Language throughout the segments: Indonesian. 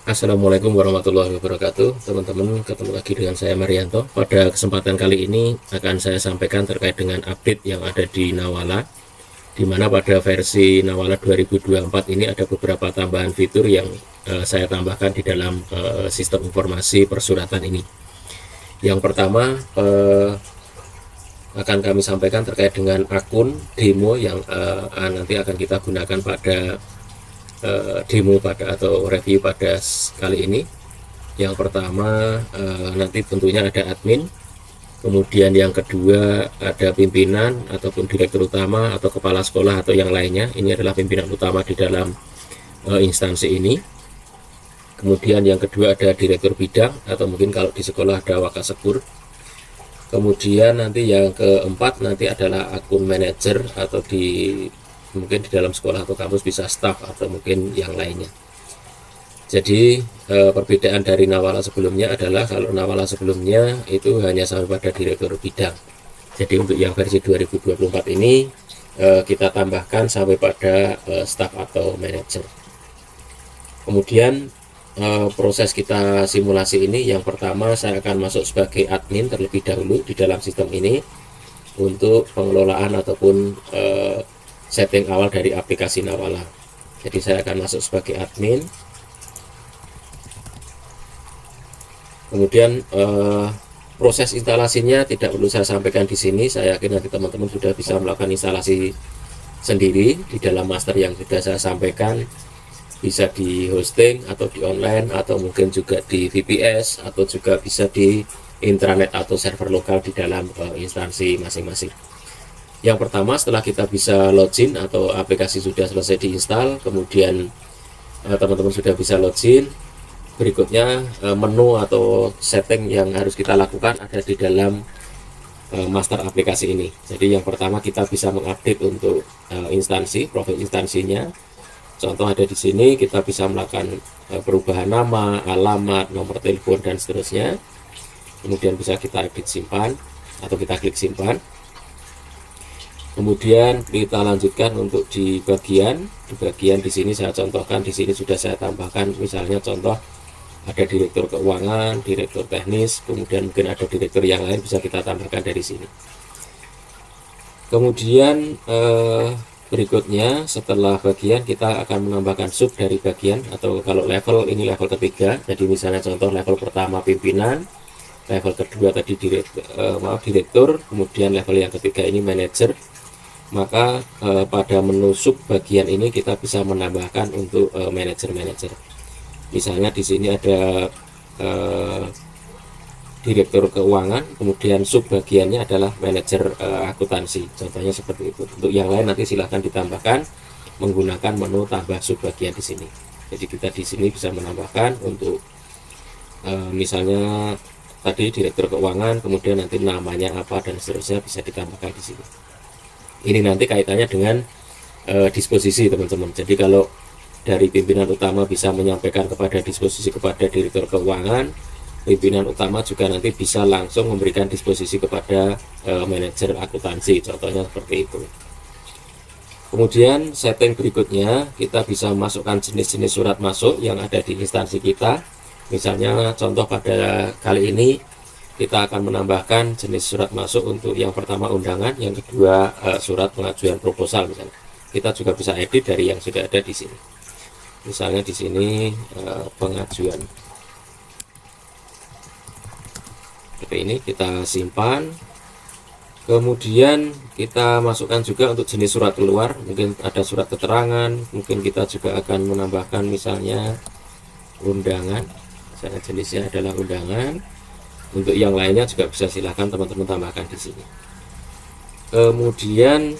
Assalamualaikum warahmatullahi wabarakatuh, teman-teman. Ketemu lagi dengan saya Marianto. Pada kesempatan kali ini akan saya sampaikan terkait dengan update yang ada di Nawala, di mana pada versi Nawala 2024 ini ada beberapa tambahan fitur yang saya tambahkan di dalam sistem informasi persuratan ini. Yang pertama akan kami sampaikan terkait dengan akun demo yang nanti akan kita gunakan pada demo atau review pada kali ini. Yang pertama nanti tentunya ada admin, kemudian yang kedua ada pimpinan ataupun direktur utama atau kepala sekolah atau yang lainnya. Ini adalah pimpinan utama di dalam instansi ini. Kemudian yang kedua ada direktur bidang atau mungkin kalau di sekolah ada wakasekur. Kemudian nanti yang keempat nanti adalah akun manajer atau mungkin di dalam sekolah atau kampus bisa staff atau mungkin yang lainnya. Jadi perbedaan dari Nawala sebelumnya adalah kalau Nawala sebelumnya itu hanya sampai pada direktur bidang. Jadi untuk yang versi 2024 ini kita tambahkan sampai pada staff atau manajer. Kemudian proses kita simulasi ini, yang pertama saya akan masuk sebagai admin terlebih dahulu di dalam sistem ini untuk pengelolaan ataupun setting awal dari aplikasi Nawala. Jadi saya akan masuk sebagai admin. Kemudian proses instalasinya tidak perlu saya sampaikan di sini. Saya yakin nanti teman-teman sudah bisa melakukan instalasi sendiri di dalam master yang sudah saya sampaikan. Bisa di hosting atau di online atau mungkin juga di VPS atau juga bisa di intranet atau server lokal di dalam instansi masing-masing. Yang pertama, setelah kita bisa login atau aplikasi sudah selesai diinstal, kemudian teman-teman sudah bisa login, berikutnya menu atau setting yang harus kita lakukan ada di dalam master aplikasi ini. Jadi yang pertama kita bisa mengupdate untuk instansi, profil instansinya. Contoh ada di sini, kita bisa melakukan perubahan nama, alamat, nomor telepon, dan seterusnya. Kemudian bisa kita edit simpan atau kita klik simpan. Kemudian kita lanjutkan untuk di bagian di sini saya contohkan, di sini sudah saya tambahkan misalnya contoh ada direktur keuangan, direktur teknis, kemudian mungkin ada direktur yang lain bisa kita tambahkan dari sini. Kemudian berikutnya setelah bagian kita akan menambahkan sub dari bagian, atau kalau level ini level ketiga. Jadi misalnya contoh level pertama pimpinan, level kedua tadi direktur, kemudian level yang ketiga ini manajer. Maka pada menu sub bagian ini kita bisa menambahkan untuk manajer-manajer. Misalnya di sini ada direktur keuangan, kemudian sub bagiannya adalah manajer akuntansi. Contohnya seperti itu. Untuk yang lain nanti silahkan ditambahkan menggunakan menu tambah sub bagian di sini. Jadi kita di sini bisa menambahkan untuk misalnya tadi direktur keuangan, kemudian nanti namanya apa dan seterusnya bisa ditambahkan di sini. Ini nanti kaitannya dengan disposisi teman-teman. Jadi kalau dari pimpinan utama bisa menyampaikan kepada disposisi kepada direktur keuangan, pimpinan utama juga nanti bisa langsung memberikan disposisi kepada manajer akuntansi, contohnya seperti itu. Kemudian setting berikutnya kita bisa masukkan jenis-jenis surat masuk yang ada di instansi kita. Misalnya contoh pada kali ini kita akan menambahkan jenis surat masuk untuk yang pertama undangan, yang kedua surat pengajuan proposal misalnya. Kita juga bisa edit dari yang sudah ada di sini. Misalnya di sini pengajuan. Seperti ini kita simpan. Kemudian kita masukkan juga untuk jenis surat keluar, mungkin ada surat keterangan, mungkin kita juga akan menambahkan misalnya undangan. Misalnya jenisnya adalah undangan. Untuk yang lainnya juga bisa silahkan teman-teman tambahkan di sini. Kemudian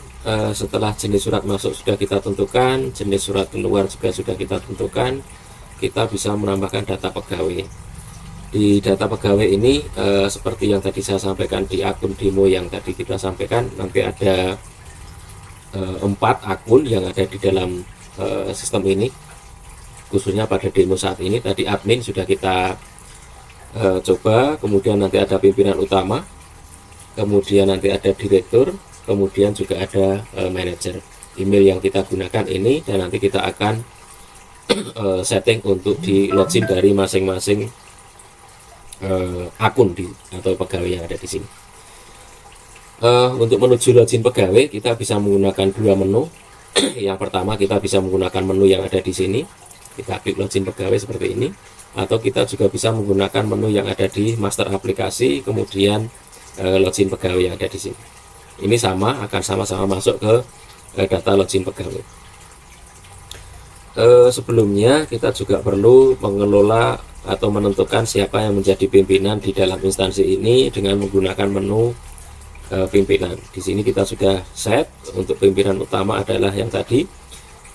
setelah jenis surat masuk sudah kita tentukan, jenis surat keluar juga sudah kita tentukan, kita bisa menambahkan data pegawai. Di data pegawai ini seperti yang tadi saya sampaikan di akun demo yang tadi kita sampaikan, nanti ada 4 akun yang ada di dalam sistem ini, khususnya pada demo saat ini. Tadi admin sudah kita coba, kemudian nanti ada pimpinan utama, kemudian nanti ada direktur, kemudian juga ada manajer. Email yang kita gunakan ini, dan nanti kita akan setting untuk di login dari masing-masing akun atau pegawai yang ada di sini. Untuk menuju login pegawai kita bisa menggunakan dua menu. Yang pertama kita bisa menggunakan menu yang ada di sini, kita klik login pegawai seperti ini, atau kita juga bisa menggunakan menu yang ada di master aplikasi, kemudian login pegawai yang ada di sini. Ini akan sama-sama masuk ke data login pegawai. Sebelumnya kita juga perlu mengelola atau menentukan siapa yang menjadi pimpinan di dalam instansi ini dengan menggunakan menu pimpinan. Di sini kita sudah set untuk pimpinan utama adalah yang tadi,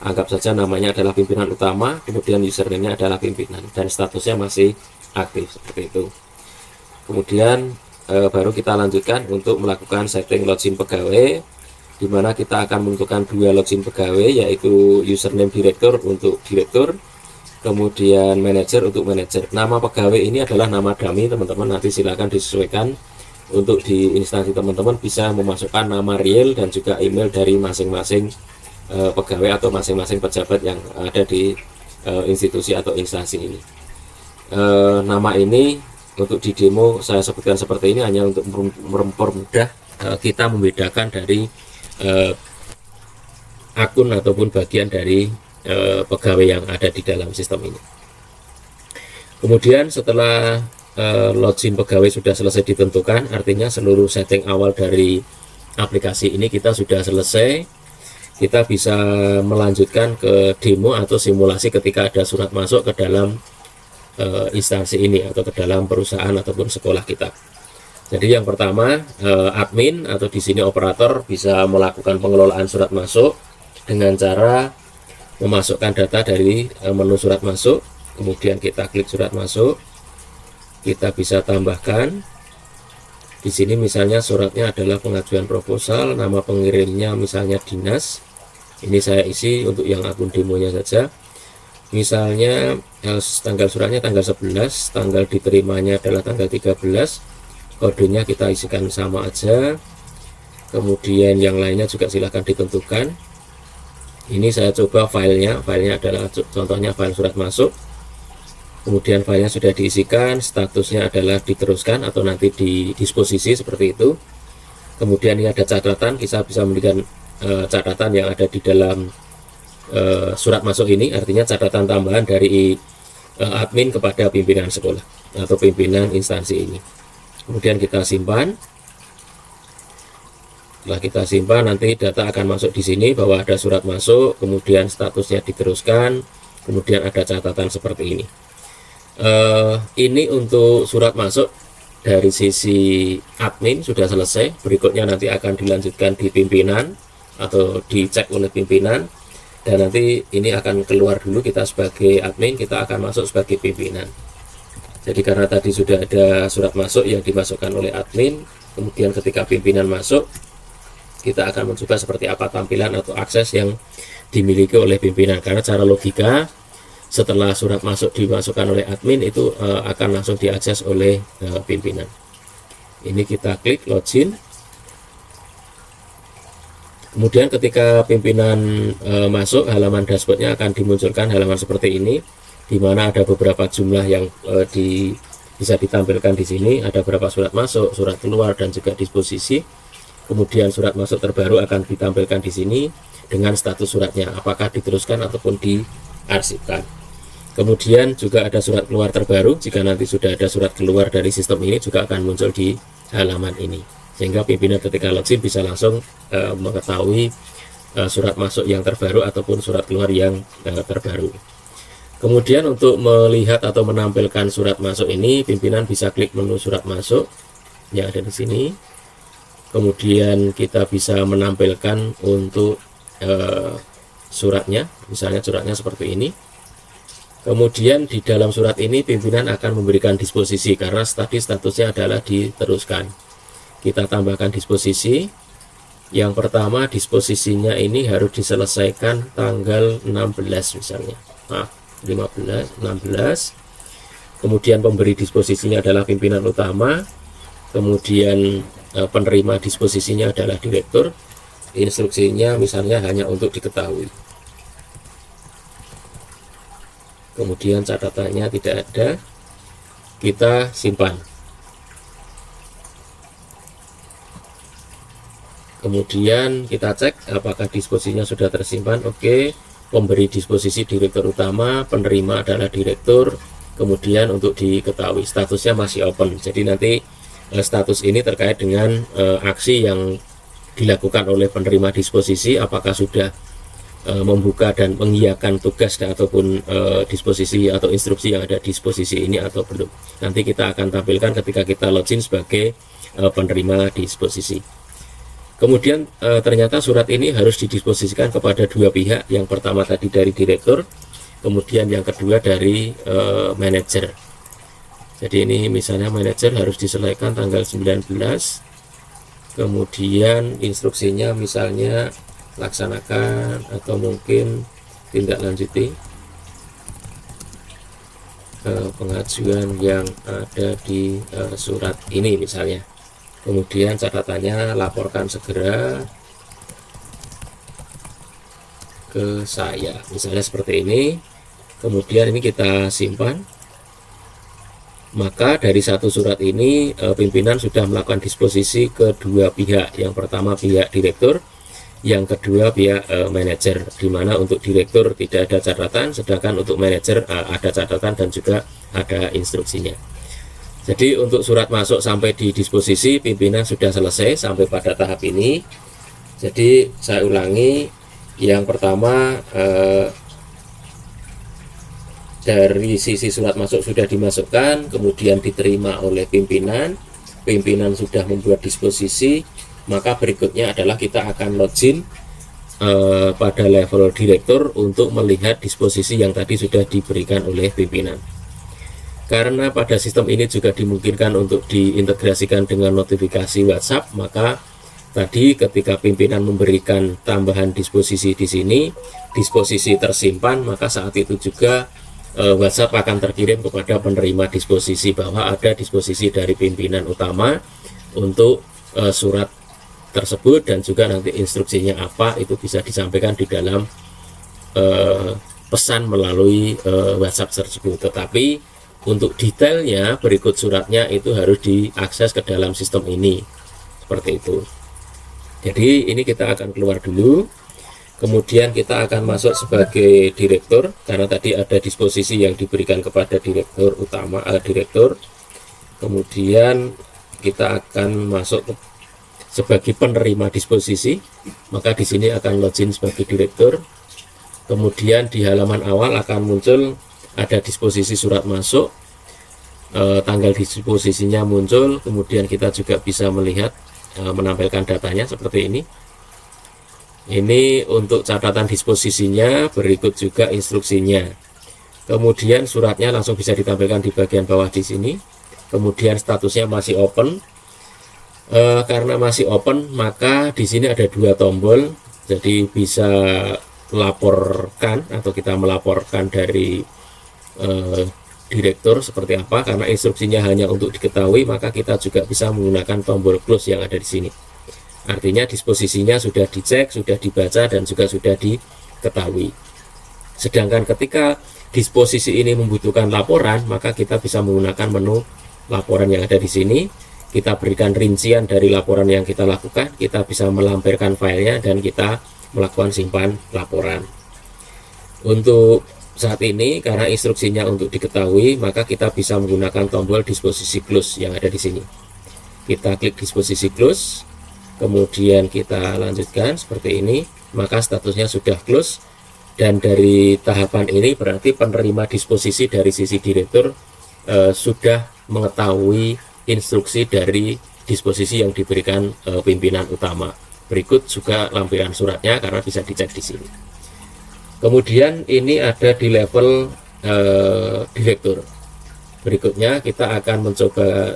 anggap saja namanya adalah pimpinan utama, kemudian username-nya adalah pimpinan dan statusnya masih aktif seperti itu. Kemudian baru kita lanjutkan untuk melakukan setting login pegawai, di mana kita akan menentukan dua login pegawai, yaitu username direktur untuk direktur, kemudian manajer untuk manajer. Nama pegawai ini adalah nama dummy teman-teman, nanti silakan disesuaikan. Untuk di instansi teman-teman bisa memasukkan nama real dan juga email dari masing-masing pegawai atau masing-masing pejabat yang ada di institusi atau instansi ini. Nama ini untuk di demo saya sebutkan seperti ini hanya untuk mempermudah kita membedakan dari akun ataupun bagian dari pegawai yang ada di dalam sistem ini. Kemudian setelah login pegawai sudah selesai ditentukan, artinya seluruh setting awal dari aplikasi ini kita sudah selesai. Kita bisa melanjutkan ke demo atau simulasi ketika ada surat masuk ke dalam instansi ini atau ke dalam perusahaan ataupun sekolah kita. Jadi yang pertama, admin atau di sini operator bisa melakukan pengelolaan surat masuk dengan cara memasukkan data dari menu surat masuk, kemudian kita klik surat masuk. Kita bisa tambahkan di sini misalnya suratnya adalah pengajuan proposal, nama pengirimnya misalnya dinas. Ini saya isi untuk yang akun demonya saja. Misalnya tanggal suratnya tanggal 11, tanggal diterimanya adalah tanggal 13. Kodenya kita isikan sama aja. Kemudian yang lainnya juga silahkan ditentukan. Ini saya coba filenya adalah contohnya file surat masuk. Kemudian filenya sudah diisikan, statusnya adalah diteruskan atau nanti di disposisi seperti itu. Kemudian ini ada catatan, kita bisa memberikan catatan yang ada di dalam surat masuk ini, artinya catatan tambahan dari admin kepada pimpinan sekolah atau pimpinan instansi ini. Kemudian kita simpan. Setelah kita simpan, nanti data akan masuk di sini bahwa ada surat masuk, kemudian statusnya diteruskan, kemudian ada catatan seperti ini. Ini untuk surat masuk dari sisi admin sudah selesai. Berikutnya nanti akan dilanjutkan di pimpinan atau dicek oleh pimpinan, dan nanti ini akan keluar dulu kita sebagai admin, kita akan masuk sebagai pimpinan. Jadi karena tadi sudah ada surat masuk yang dimasukkan oleh admin, kemudian ketika pimpinan masuk kita akan mencoba seperti apa tampilan atau akses yang dimiliki oleh pimpinan, karena cara logika setelah surat masuk dimasukkan oleh admin itu akan langsung diakses oleh pimpinan. Ini kita klik login. Kemudian ketika pimpinan masuk, halaman dashboardnya akan dimunculkan halaman seperti ini, di mana ada beberapa jumlah yang bisa ditampilkan di sini. Ada berapa surat masuk, surat keluar, dan juga disposisi. Kemudian surat masuk terbaru akan ditampilkan di sini dengan status suratnya, apakah diteruskan ataupun diarsipkan. Kemudian juga ada surat keluar terbaru. Jika nanti sudah ada surat keluar dari sistem ini juga akan muncul di halaman ini, sehingga pimpinan ketika login bisa langsung mengetahui surat masuk yang terbaru ataupun surat keluar yang terbaru. Kemudian untuk melihat atau menampilkan surat masuk ini, pimpinan bisa klik menu surat masuk yang ada di sini. Kemudian kita bisa menampilkan untuk suratnya, misalnya suratnya seperti ini. Kemudian di dalam surat ini pimpinan akan memberikan disposisi, karena tadi statusnya adalah diteruskan. Kita tambahkan disposisi. Yang pertama, disposisinya ini harus diselesaikan tanggal 16 misalnya. 15, 16. Kemudian pemberi disposisinya adalah pimpinan utama. Kemudian penerima disposisinya adalah direktur. Instruksinya misalnya hanya untuk diketahui. kemudian catatannya tidak ada, kita simpan. Kemudian kita cek apakah disposisinya sudah tersimpan. Oke, pemberi disposisi direktur utama, penerima adalah direktur. Kemudian untuk diketahui statusnya masih open. Jadi nanti status ini terkait dengan aksi yang dilakukan oleh penerima disposisi, apakah sudah membuka dan mengiyakan tugas ataupun disposisi atau instruksi yang ada di disposisi ini atau belum. Nanti kita akan tampilkan ketika kita login sebagai penerima disposisi. Kemudian ternyata surat ini harus didisposisikan kepada dua pihak. Yang pertama tadi dari direktur, kemudian yang kedua dari manajer. Jadi ini misalnya manajer harus diselesaikan tanggal 19, kemudian instruksinya misalnya laksanakan atau mungkin tindak lanjuti pengajuan yang ada di surat ini misalnya. Kemudian catatannya laporkan segera ke saya, misalnya seperti ini. Kemudian ini kita simpan. Maka dari satu surat ini pimpinan sudah melakukan disposisi ke dua pihak. Yang pertama pihak direktur, yang kedua pihak manajer, di mana untuk direktur tidak ada catatan, sedangkan untuk manajer ada catatan dan juga ada instruksinya. Jadi untuk surat masuk sampai di disposisi, pimpinan sudah selesai sampai pada tahap ini. Jadi saya ulangi, yang pertama dari sisi surat masuk sudah dimasukkan, kemudian diterima oleh pimpinan, pimpinan sudah membuat disposisi, maka berikutnya adalah kita akan login pada level direktur untuk melihat disposisi yang tadi sudah diberikan oleh pimpinan. Karena pada sistem ini juga dimungkinkan untuk diintegrasikan dengan notifikasi WhatsApp, maka tadi ketika pimpinan memberikan tambahan disposisi di sini, disposisi tersimpan, maka saat itu juga WhatsApp akan terkirim kepada penerima disposisi bahwa ada disposisi dari pimpinan utama untuk surat tersebut, dan juga nanti instruksinya apa itu bisa disampaikan di dalam pesan melalui WhatsApp tersebut. Tetapi untuk detailnya berikut suratnya itu harus diakses ke dalam sistem ini, seperti itu. Jadi ini kita akan keluar dulu, kemudian kita akan masuk sebagai direktur, karena tadi ada disposisi yang diberikan kepada direktur utama, direktur. Kemudian kita akan masuk sebagai penerima disposisi, maka di sini akan login sebagai direktur. Kemudian di halaman awal akan muncul ada disposisi surat masuk, tanggal disposisinya muncul, kemudian kita juga bisa melihat menampilkan datanya seperti ini. Ini untuk catatan disposisinya, berikut juga instruksinya. Kemudian suratnya langsung bisa ditampilkan di bagian bawah di sini. Kemudian statusnya masih open. Karena masih open, maka di sini ada dua tombol, jadi bisa laporkan atau kita melaporkan dari direktur seperti apa. Karena instruksinya hanya untuk diketahui, maka kita juga bisa menggunakan tombol close yang ada di sini. Artinya disposisinya sudah dicek, sudah dibaca, dan juga sudah diketahui. Sedangkan ketika disposisi ini membutuhkan laporan, maka kita bisa menggunakan menu laporan yang ada di sini. Kita berikan rincian dari laporan yang kita lakukan, kita bisa melampirkan filenya, dan kita melakukan simpan laporan. Untuk saat ini karena instruksinya untuk diketahui, maka kita bisa menggunakan tombol disposisi close yang ada di sini. Kita klik disposisi close, kemudian kita lanjutkan seperti ini, maka statusnya sudah close. Dan dari tahapan ini berarti penerima disposisi dari sisi direktur sudah mengetahui instruksi dari disposisi yang diberikan pimpinan utama. Berikut juga lampiran suratnya karena bisa dicek di sini. Kemudian ini ada di level direktur. Berikutnya kita akan mencoba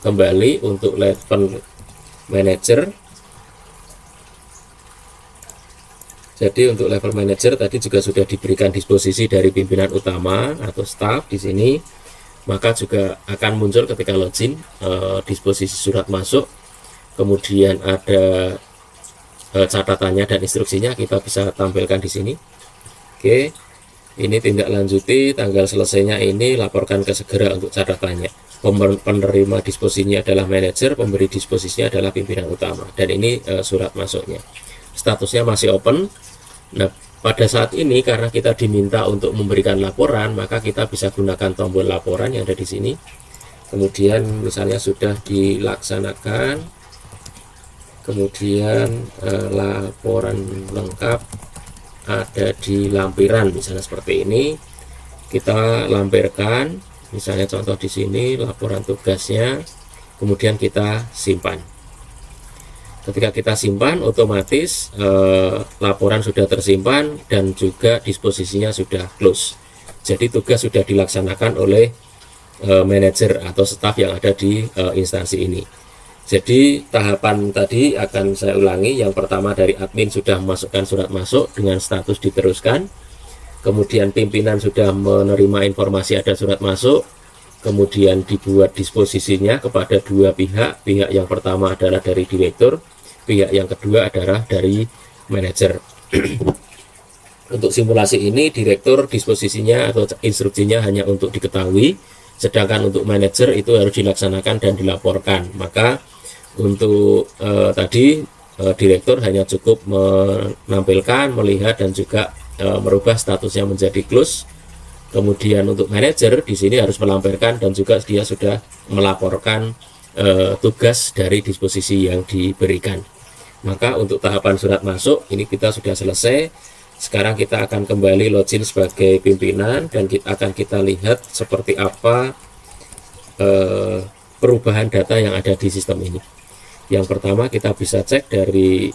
kembali untuk level manager. Jadi untuk level manager tadi juga sudah diberikan disposisi dari pimpinan utama atau staff di sini. Maka juga akan muncul ketika login disposisi surat masuk. Kemudian ada catatannya dan instruksinya, kita bisa tampilkan di sini. Oke, Ini tindak lanjuti, tanggal selesainya ini laporkan ke segera untuk catatannya. Penerima disposisinya adalah manajer, pemberi disposisinya adalah pimpinan utama. Dan ini surat masuknya. Statusnya masih open. Nah, pada saat ini karena kita diminta untuk memberikan laporan, maka kita bisa gunakan tombol laporan yang ada di sini. Kemudian misalnya sudah dilaksanakan, kemudian laporan lengkap ada di lampiran, misalnya seperti ini. Kita lampirkan, misalnya contoh di sini laporan tugasnya, kemudian kita simpan. Ketika kita simpan, otomatis laporan sudah tersimpan dan juga disposisinya sudah close. Jadi tugas sudah dilaksanakan oleh manajer atau staf yang ada di instansi ini. Jadi tahapan tadi akan saya ulangi. Yang pertama dari admin sudah memasukkan surat masuk dengan status diteruskan. Kemudian pimpinan sudah menerima informasi ada surat masuk. Kemudian dibuat disposisinya kepada dua pihak. Pihak yang pertama adalah dari direktur. Pihak yang kedua adalah dari manajer. Untuk simulasi ini direktur disposisinya atau instruksinya hanya untuk diketahui. Sedangkan untuk manajer itu harus dilaksanakan dan dilaporkan. Maka untuk tadi direktur hanya cukup menampilkan, melihat dan juga merubah statusnya menjadi close. Kemudian untuk manajer di sini harus melampirkan dan juga dia sudah melaporkan tugas dari disposisi yang diberikan. Maka untuk tahapan surat masuk ini kita sudah selesai. Sekarang kita akan kembali login sebagai pimpinan dan akan kita lihat seperti apa perubahan data yang ada di sistem ini. Yang pertama kita bisa cek dari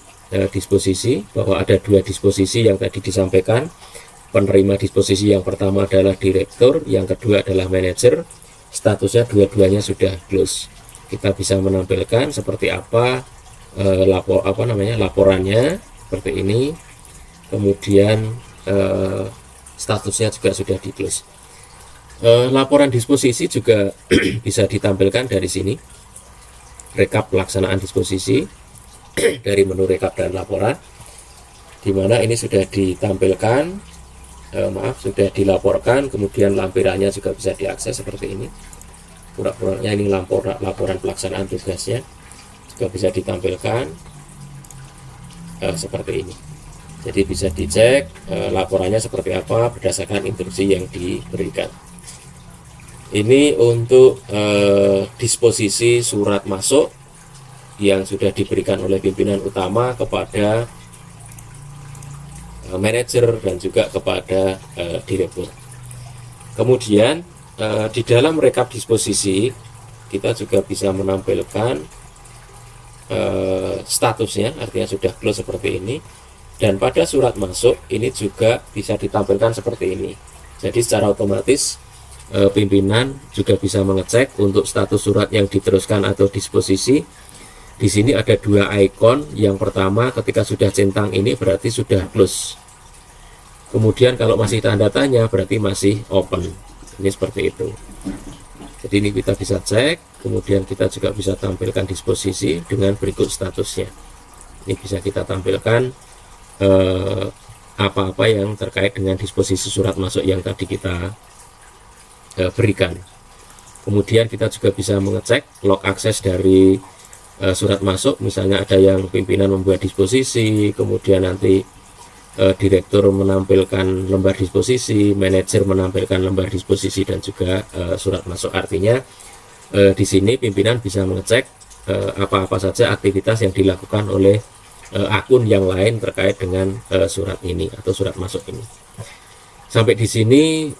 disposisi bahwa ada dua disposisi yang tadi disampaikan. Penerima disposisi yang pertama adalah direktur, yang kedua adalah manajer. Statusnya dua-duanya sudah close. Kita bisa menampilkan seperti apa laporannya seperti ini. Kemudian statusnya juga sudah di close. Laporan disposisi juga bisa ditampilkan dari sini. Rekap pelaksanaan disposisi dari menu rekap dan laporan, di mana ini sudah ditampilkan, sudah dilaporkan, kemudian lampirannya juga bisa diakses seperti ini. Pura-puranya ini laporan pelaksanaan tugasnya juga bisa ditampilkan seperti ini. Jadi bisa dicek laporannya seperti apa berdasarkan instruksi yang diberikan. Ini untuk disposisi surat masuk yang sudah diberikan oleh pimpinan utama kepada manajer dan juga kepada direktur. Kemudian di dalam rekap disposisi kita juga bisa menampilkan statusnya, artinya sudah close seperti ini. Dan pada surat masuk ini juga bisa ditampilkan seperti ini. Jadi secara otomatis pimpinan juga bisa mengecek untuk status surat yang diteruskan atau disposisi. Di sini ada dua ikon. Yang pertama ketika sudah centang ini berarti sudah close. Kemudian kalau masih tanda tanya berarti masih open. Ini seperti itu. Jadi ini kita bisa cek. Kemudian kita juga bisa tampilkan disposisi dengan berikut statusnya. Ini bisa kita tampilkan apa-apa yang terkait dengan disposisi surat masuk yang tadi kita berikan. Kemudian kita juga bisa mengecek log akses dari surat masuk. Misalnya ada yang pimpinan membuat disposisi, kemudian nanti direktur menampilkan lembar disposisi, manajer menampilkan lembar disposisi dan juga surat masuk. Artinya di sini pimpinan bisa mengecek apa-apa saja aktivitas yang dilakukan oleh akun yang lain terkait dengan surat ini atau surat masuk ini. Sampai di sini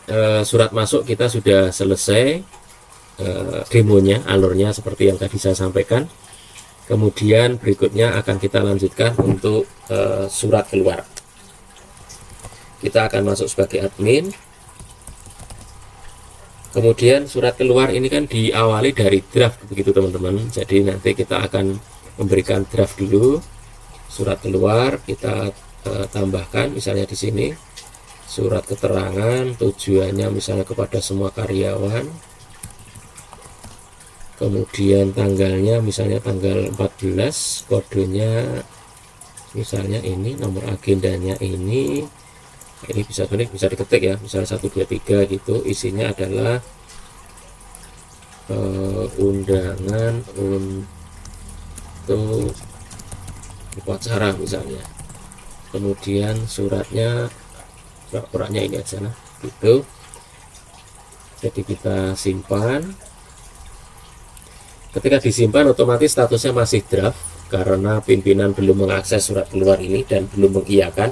surat masuk kita sudah selesai demonya, alurnya seperti yang tadi saya sampaikan. Kemudian berikutnya akan kita lanjutkan untuk surat keluar. Kita akan masuk sebagai admin. Kemudian surat keluar ini kan diawali dari draft begitu teman-teman. Jadi nanti kita akan memberikan draft dulu. Surat keluar kita tambahkan misalnya di sini surat keterangan, tujuannya misalnya kepada semua karyawan. Kemudian tanggalnya misalnya tanggal 14, kodenya misalnya ini, nomor agendanya ini, Ini bisa diketik ya, misalnya 1 2 3 gitu, isinya adalah undangan untuk upacara misalnya. Kemudian suratnya ini aja lah gitu. Jadi kita simpan. Ketika disimpan otomatis statusnya masih draft karena pimpinan belum mengakses surat keluar ini dan belum mengiyakan,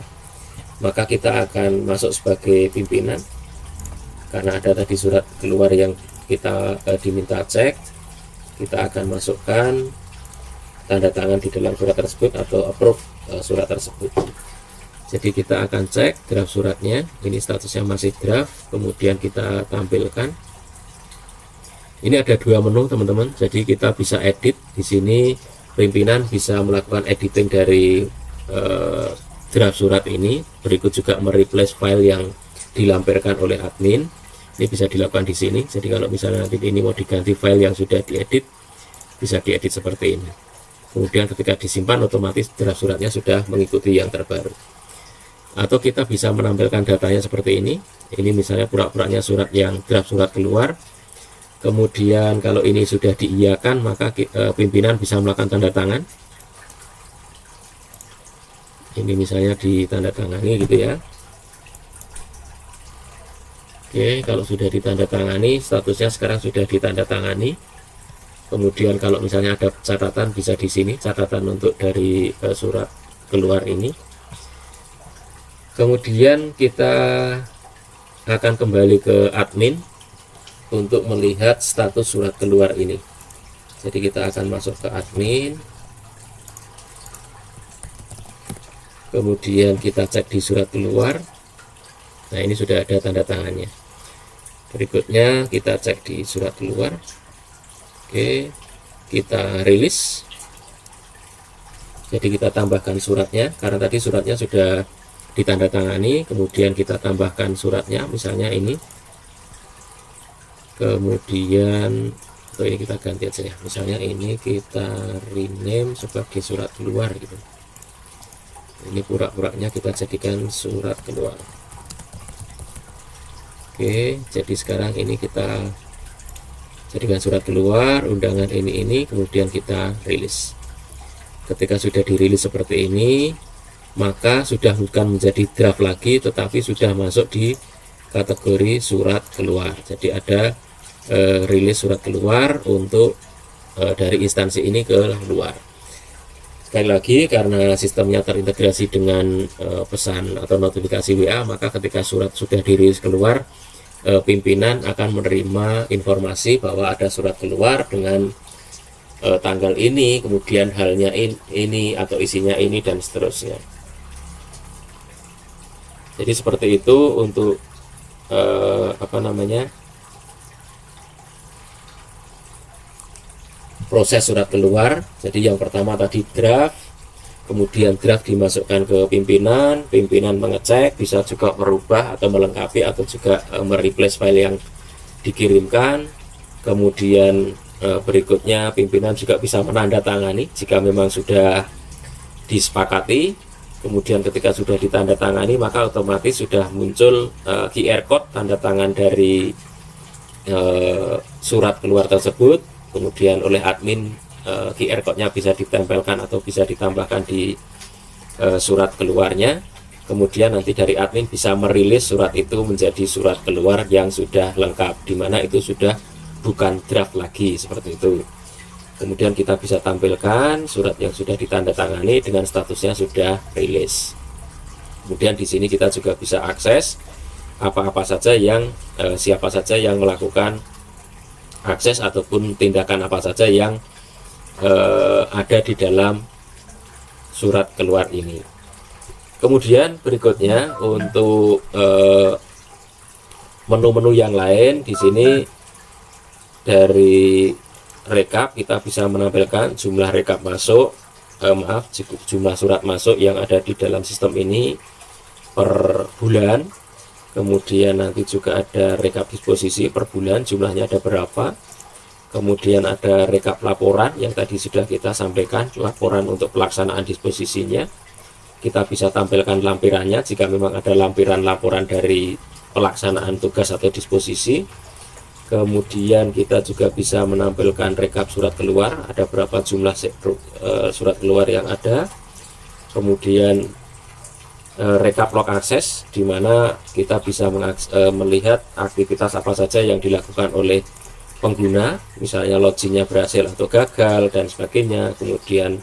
maka kita akan masuk sebagai pimpinan karena ada tadi surat keluar yang kita diminta cek. Kita akan masukkan tanda tangan di dalam surat tersebut atau approve surat tersebut. Jadi kita akan cek draft suratnya, ini statusnya masih draft, kemudian kita tampilkan. Ini ada dua menu teman-teman, jadi kita bisa edit di sini. Pimpinan bisa melakukan editing dari draft surat ini. Berikut juga mereplace file yang dilampirkan oleh admin. Ini bisa dilakukan di sini. Jadi kalau misalnya nanti ini mau diganti file yang sudah diedit, bisa diedit seperti ini. Kemudian ketika disimpan otomatis draft suratnya sudah mengikuti yang terbaru. Atau kita bisa menampilkan datanya seperti ini. Ini misalnya pura-puranya surat yang draft surat keluar. Kemudian kalau ini sudah diiyakan, maka pimpinan bisa melakukan tanda tangan. Ini misalnya ditandatangani gitu ya. Oke, kalau sudah ditandatangani, statusnya sekarang sudah ditandatangani. Kemudian kalau misalnya ada catatan, bisa di sini catatan untuk dari surat keluar ini. Kemudian kita akan kembali ke admin untuk melihat status surat keluar ini. Jadi kita akan masuk ke admin, kemudian kita cek di surat keluar. Nah, ini sudah ada tanda tangannya. Berikutnya kita cek di surat keluar. Oke, kita rilis. Jadi kita tambahkan suratnya, karena tadi suratnya sudah ditandatangani. Kemudian kita tambahkan suratnya, misalnya ini. Kemudian atau ini kita ganti aja ya, misalnya ini kita rename sebagai surat keluar gitu. Ini pura-puranya kita jadikan surat keluar. Oke, jadi sekarang ini kita jadikan surat keluar, undangan ini, kemudian kita rilis. Ketika sudah dirilis seperti ini, maka sudah bukan menjadi draft lagi, tetapi sudah masuk di kategori surat keluar. Jadi ada rilis surat keluar untuk dari instansi ini ke luar. Sekali lagi, karena sistemnya terintegrasi dengan pesan atau notifikasi WA, maka ketika surat sudah dirilis keluar, pimpinan akan menerima informasi bahwa ada surat keluar dengan tanggal ini, kemudian halnya ini atau isinya ini dan seterusnya. Jadi seperti itu untuk proses surat keluar. Jadi yang pertama tadi draft, kemudian draft dimasukkan ke pimpinan, pimpinan mengecek, bisa juga merubah atau melengkapi atau juga mereplace file yang dikirimkan. Kemudian berikutnya pimpinan juga bisa menandatangani jika memang sudah disepakati. Kemudian ketika sudah ditandatangani, maka otomatis sudah muncul QR code tanda tangan dari surat keluar tersebut. Kemudian oleh admin QR code-nya bisa ditempelkan atau bisa ditambahkan di surat keluarnya. Kemudian nanti dari admin bisa merilis surat itu menjadi surat keluar yang sudah lengkap, di mana itu sudah bukan draft lagi, seperti itu. Kemudian kita bisa tampilkan surat yang sudah ditandatangani dengan statusnya sudah rilis. Kemudian di sini kita juga bisa akses apa-apa saja yang siapa saja yang melakukan akses ataupun tindakan apa saja yang ada di dalam surat keluar ini. Kemudian berikutnya untuk menu-menu yang lain, di sini dari rekap kita bisa menampilkan jumlah rekap masuk, jumlah surat masuk yang ada di dalam sistem ini per bulan. Kemudian nanti juga ada rekap disposisi per bulan, jumlahnya ada berapa. Kemudian ada rekap laporan yang tadi sudah kita sampaikan, laporan untuk pelaksanaan disposisinya. kita bisa tampilkan lampirannya jika memang ada lampiran laporan dari pelaksanaan tugas atau disposisi. Kemudian kita juga bisa menampilkan rekap surat keluar, ada berapa jumlah surat keluar yang ada. Kemudian rekap log akses, di mana kita bisa melihat aktivitas apa saja yang dilakukan oleh pengguna, misalnya loginnya berhasil atau gagal dan sebagainya. Kemudian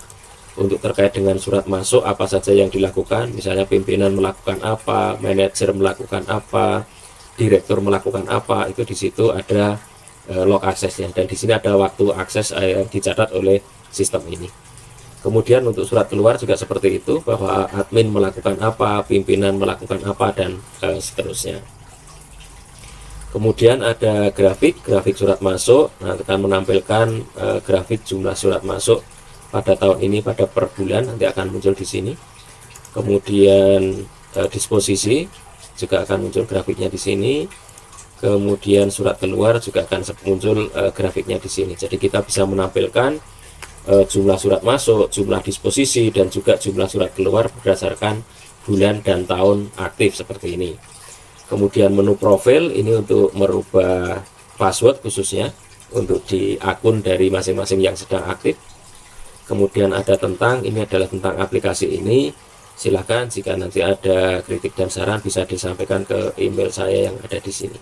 untuk terkait dengan surat masuk, apa saja yang dilakukan, misalnya pimpinan melakukan apa, manajer melakukan apa, direktur melakukan apa, itu di situ ada log aksesnya, dan di sini ada waktu akses yang dicatat oleh sistem ini. Kemudian untuk surat keluar juga seperti itu, bahwa admin melakukan apa, pimpinan melakukan apa, dan seterusnya. Kemudian ada grafik surat masuk. Nah, akan menampilkan grafik jumlah surat masuk pada tahun ini, pada per bulan, nanti akan muncul di sini. Kemudian disposisi juga akan muncul grafiknya di sini. Kemudian surat keluar juga akan muncul grafiknya di sini. Jadi kita bisa menampilkan jumlah surat masuk, jumlah disposisi, dan juga jumlah surat keluar berdasarkan bulan dan tahun aktif seperti ini. Kemudian menu profil ini untuk merubah password khususnya untuk di akun dari masing-masing yang sedang aktif. Kemudian ada tentang, ini adalah tentang aplikasi ini. Silahkan jika nanti ada kritik dan saran bisa disampaikan ke email saya yang ada di sini.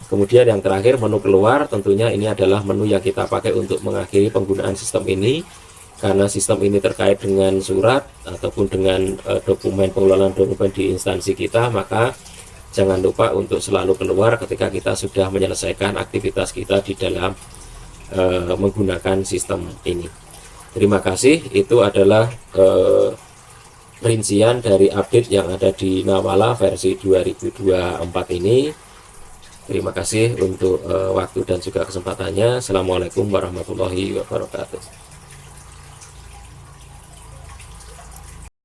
Kemudian yang terakhir menu keluar, tentunya ini adalah menu yang kita pakai untuk mengakhiri penggunaan sistem ini. Karena sistem ini terkait dengan surat ataupun dengan dokumen, pengelolaan dokumen di instansi kita, maka jangan lupa untuk selalu keluar ketika kita sudah menyelesaikan aktivitas kita di dalam menggunakan sistem ini. Terima kasih, itu adalah rincian dari update yang ada di Nawala versi 2024 ini. Terima kasih untuk waktu dan juga kesempatannya. Assalamualaikum warahmatullahi wabarakatuh.